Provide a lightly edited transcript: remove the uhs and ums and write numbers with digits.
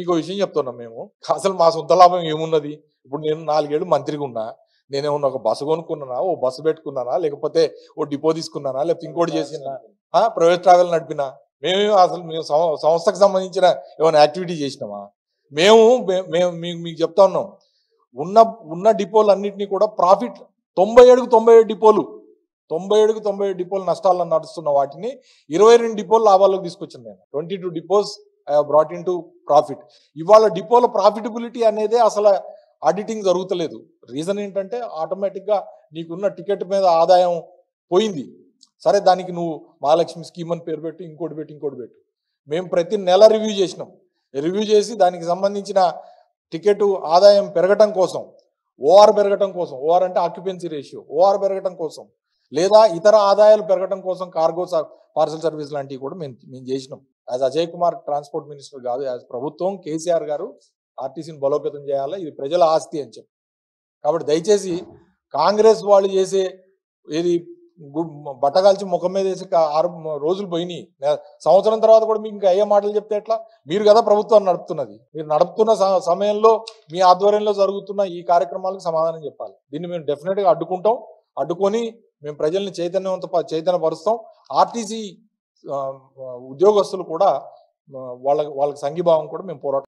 మీకో విషయం చెప్తున్నాం మేము. అసలు మా సొంత లాభం ఏమున్నది? ఇప్పుడు నేను 4 ఏళ్ళు మంత్రిగా ఉన్నా. నేనేమన్నా ఒక బస్సు కొనుక్కున్నానా? ఓ బస్సు పెట్టుకున్నానా? లేకపోతే ఓ డిపో తీసుకున్నానా? లేకపోతే ఇంకోటి చేసినా? ప్రైవేట్ ట్రావెల్ నడిపినా? మేము సంస్థకు సంబంధించిన ఏమైనా యాక్టివిటీ చేసినామా? మేము మేము మీకు చెప్తా ఉన్నాం. ఉన్న ఉన్న డిపోలన్నిటిని కూడా ప్రాఫిట్ 97కు 97 డిపోలు 97కు 97 డిపోలు నష్టాల్లో నడుస్తున్న వాటిని 22 డిపోలు లాభాల్లోకి తీసుకొచ్చాను నేను. 22 depots I have brought into profit. ఇవాళ డిపోల ప్రాఫిటబిలిటీ అనేది అసలు ఆడిటింగ్ జరుగుతలేదు. రీజన్ ఏంటంటే ఆటోమేటిక్గా నీకున్న టికెట్ మీద ఆదాయం పోయింది. సరే దానికి నువ్వు మహాలక్ష్మి స్కీమ్ అని పేరు పెట్టు, ఇంకోటి పెట్టు. మేము ప్రతి నెల రివ్యూ చేసినాం. రివ్యూ చేసి దానికి సంబంధించిన టికెట్ ఆదాయం పెరగటం కోసం, ఓఆర్ పెరగటం కోసం, ఓఆర్ అంటే ఆక్యుపెన్సీ రేషియో, ఓఆర్ పెరగటం కోసం, లేదా ఇతర ఆదాయాలు పెరగటం కోసం కార్గో పార్సల్ సర్వీస్ లాంటివి కూడా మేము చేసినాం. As Ajay Kumar transport minister కాదు, యాజ్ ప్రభుత్వం కేసీఆర్ గారు ఆర్టీసీని బలోపేతం చేయాలి, ఇది ప్రజల ఆస్తి అని చెప్పి. కాబట్టి దయచేసి కాంగ్రెస్ వాళ్ళు చేసే ఏది బట్టగాల్చి ముఖం మీద వేసి 6 రోజులు పోయినాయి, సంవత్సరం తర్వాత కూడా మీకు ఇంకా అయ్యే మాటలు చెప్తే ఎట్లా? మీరు కదా ప్రభుత్వాన్ని నడుపుతున్నది. మీరు నడుపుతున్న సమయంలో మీ ఆధ్వర్యంలో జరుగుతున్న ఈ కార్యక్రమాలకు సమాధానం చెప్పాలి. దీన్ని మేము డెఫినెట్గా అడ్డుకొని మేము ప్రజల్ని చైతన్యపరుస్తాం. ఆర్టీసీ ఉద్యోగస్తులు కూడా వాళ్ళకి సంఘీభావం కూడా మేము పోరాటం